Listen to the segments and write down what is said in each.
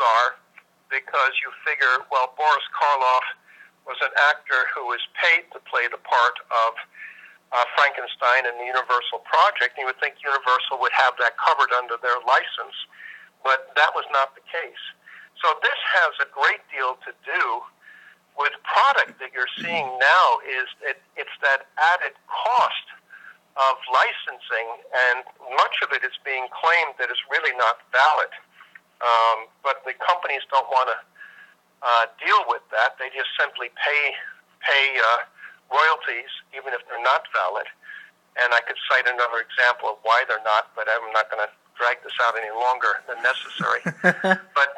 bizarre because you figure, well, Boris Karloff was an actor who was paid to play the part of Frankenstein in the Universal Project, and you would think Universal would have that covered under their license, but that was not the case. So this has a great deal to do with product that you're seeing now. Is it's that added cost of licensing, and much of it is being claimed that is really not valid. But the companies don't want to deal with that. They just simply pay royalties, even if they're not valid. And I could cite another example of why they're not, but I'm not going to drag this out any longer than necessary. But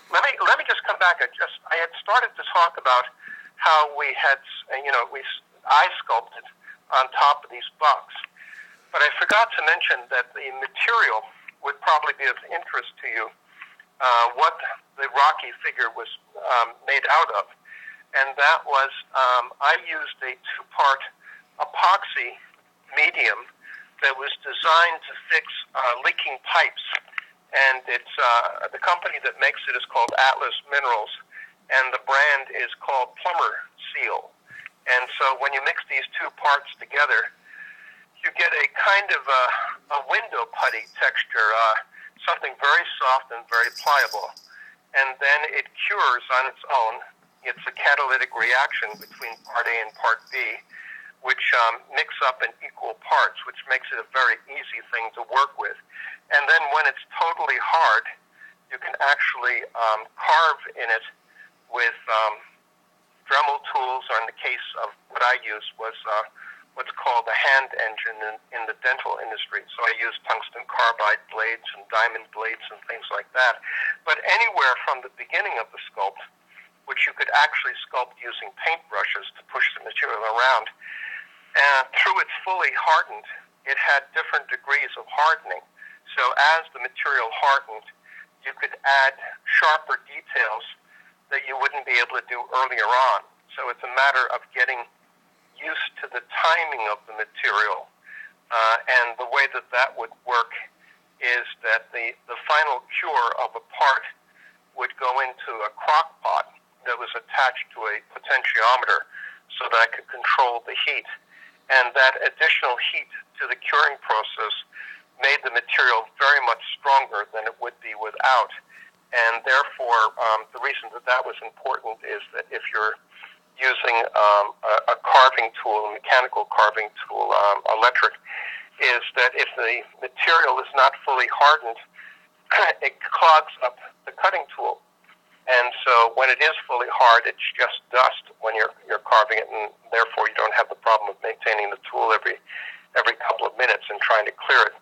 let me just come back. I had started to talk about how we had, I sculpted on top of these bucks. But I forgot to mention that the material would probably be of interest to you, what the Rocky figure was made out of. And that was, I used a two-part epoxy medium that was designed to fix leaking pipes. And it's the company that makes it is called Atlas Minerals, and the brand is called Plumber Seal. And so when you mix these two parts together, you get a kind of a window putty texture, something very soft and very pliable. And then it cures on its own. It's a catalytic reaction between part A and part B, which mix up in equal parts, which makes it a very easy thing to work with. And then when it's totally hard, you can actually carve in it with Dremel tools, or in the case of what I used was what's called a hand engine in the dental industry. So I used tungsten carbide blades and diamond blades and things like that. But anywhere from the beginning of the sculpt, which you could actually sculpt using paintbrushes to push the material around, through it's fully hardened, it had different degrees of hardening. So as the material hardened, you could add sharper details that you wouldn't be able to do earlier on. So it's a matter of getting used to the timing of the material. And the way that would work is that the final cure of a part would go into a crock pot that was attached to a potentiometer so that I could control the heat. And that additional heat to the curing process made the material very much stronger than it would be without. And therefore, the reason that was important is that if you're using a carving tool, a mechanical carving tool, electric, is that if the material is not fully hardened, it clogs up the cutting tool. And so when it is fully hard, it's just dust when you're carving it, and therefore you don't have the problem of maintaining the tool every couple of minutes and trying to clear it.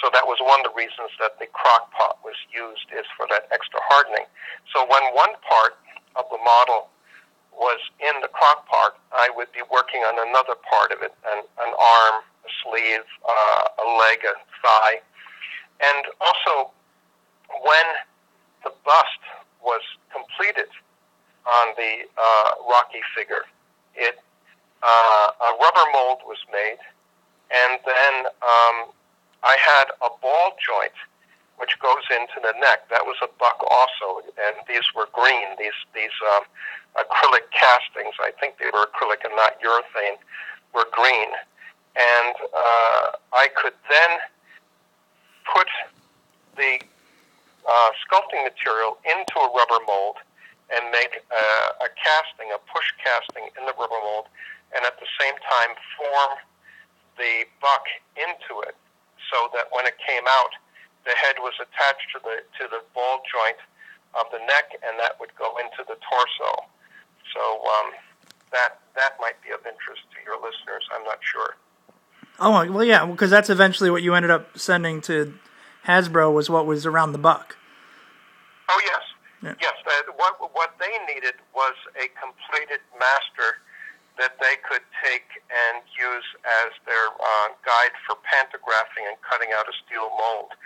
So that was one of the reasons that the crock pot was used, is for that extra hardening. So when one part of the model was in the crock pot, I would be working on another part of it, an arm, a sleeve, a leg, a thigh. And also, when the bust was completed on the Rocky figure, a rubber mold was made, and then I had a ball joint which goes into the neck. That was a buck also, and these were green. These acrylic castings, I think they were acrylic and not urethane, were green. And I could then put the sculpting material into a rubber mold and make a casting, a push casting in the rubber mold, and at the same time form the buck into it, so that when it came out, the head was attached to the ball joint of the neck, and that would go into the torso. So that might be of interest to your listeners. I'm not sure. Oh, well, yeah, because that's eventually what you ended up sending to Hasbro, was what was around the buck. Oh, yes. Yeah. Yes. What they needed was a completed master that they could take and use as their guide for pantographing and cutting out a steel mold.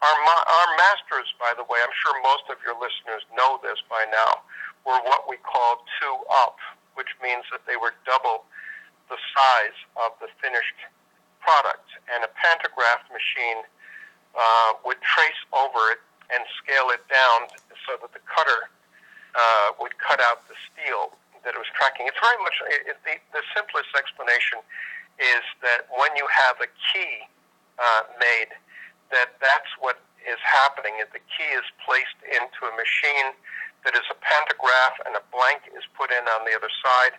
Our masters, by the way, I'm sure most of your listeners know this by now, were what we call 2-up, which means that they were double the size of the finished product. And a pantograph machine would trace over it and scale it down so that the cutter would cut out the steel that it was tracking. It's very much, the simplest explanation is that when you have a key made, that's what is happening. The key is placed into a machine that is a pantograph, and a blank is put in on the other side,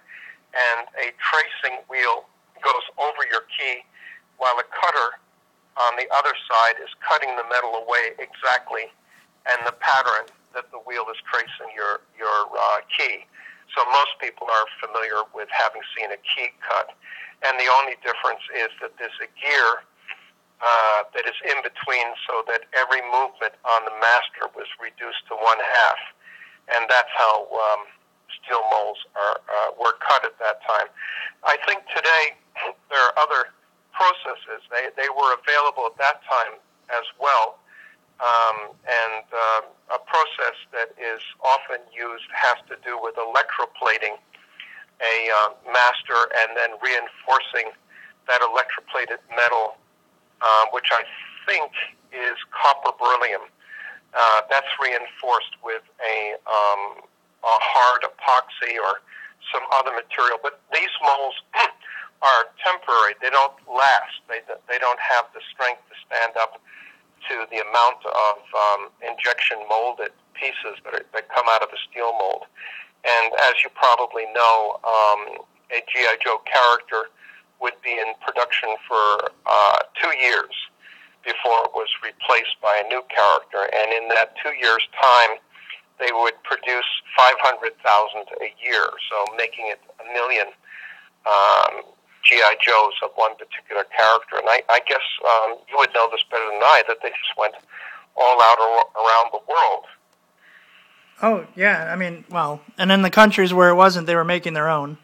and a tracing wheel goes over your key, while a cutter on the other side is cutting the metal away exactly, and the pattern that the wheel is tracing your key. So most people are familiar with having seen a key cut, and the only difference is that there's a gear that is in between, so that every movement on the master was reduced to one half, and that's how steel molds were cut at that time. I think today there are other processes. They were available at that time as well, and a process that is often used has to do with electroplating a master and then reinforcing that electroplated metal, which I think is copper beryllium. That's reinforced with a hard epoxy or some other material. But these molds are temporary. They don't last. They don't have the strength to stand up to the amount of injection molded pieces that come out of a steel mold. And as you probably know, a G.I. Joe character would be in production for 2 years before it was replaced by a new character. And in that 2 years' time, they would produce 500,000 a year, so making it 1 million G.I. Joes of one particular character. And I guess you would know this better than I, that they just went all out around the world. Oh, yeah, I mean, well, and in the countries where it wasn't, they were making their own.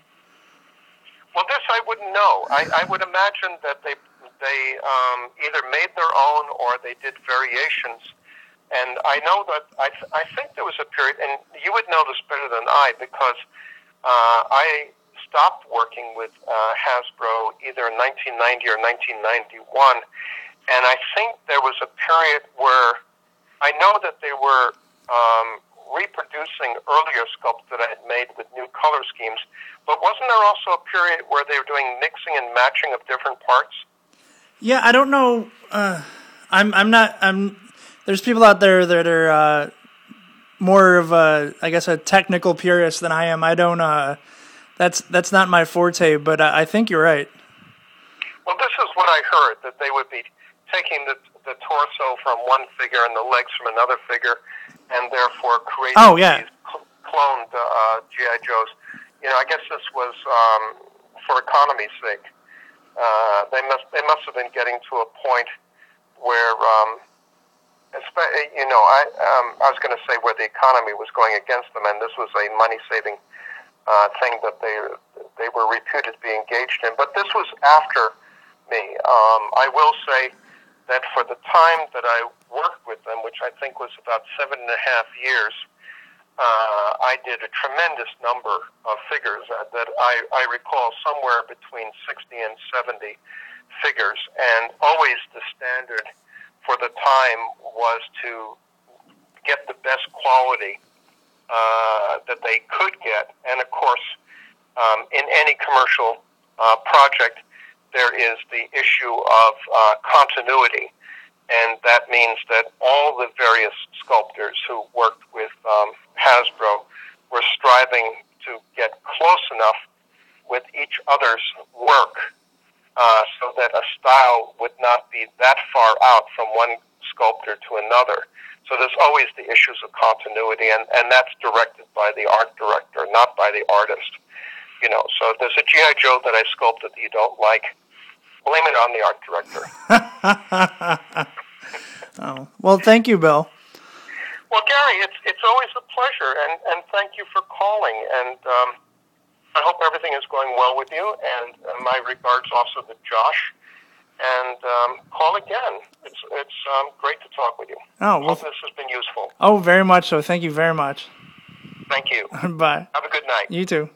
Well, this I wouldn't know. I would imagine that they either made their own or they did variations. And I know that I think there was a period, and you would know this better than I, because I stopped working with Hasbro either in 1990 or 1991, and I think there was a period where I know that they were reproducing earlier sculpts that I had made with new color schemes, but wasn't there also a period where they were doing mixing and matching of different parts? Yeah, I don't know. There's people out there that are more of a technical purist than I am. I don't. That's not my forte, but I think you're right. Well, this is what I heard, that they would be taking the torso from one figure and the legs from another figure, and therefore creating these cloned G.I. Joes. You know, I guess this was for economy's sake. They must have been getting to a point where, I was going to say where the economy was going against them, and this was a money-saving thing that they were reputed to be engaged in. But this was after me. I will say that for the time that I worked with them, which I think was about 7.5 years, I did a tremendous number of figures that I recall somewhere between 60 and 70 figures, and always the standard for the time was to get the best quality that they could get. And of course, in any commercial project, there is the issue of continuity, and that means that all the various sculptors who worked with Hasbro were striving to get close enough with each other's work so that a style would not be that far out from one sculptor to another. So there's always the issues of continuity, and that's directed by the art director, not by the artist. You know, so if there's a G.I. Joe that I sculpted that you don't like, blame it on the art director. Oh, well, thank you, Bill. Well, Gary, it's always a pleasure, and thank you for calling, and I hope everything is going well with you, and my regards also to Josh, and call again. It's great to talk with you. Oh, well, hope this has been useful. Oh, very much so. Thank you very much. Thank you. Bye. Have a good night. You too.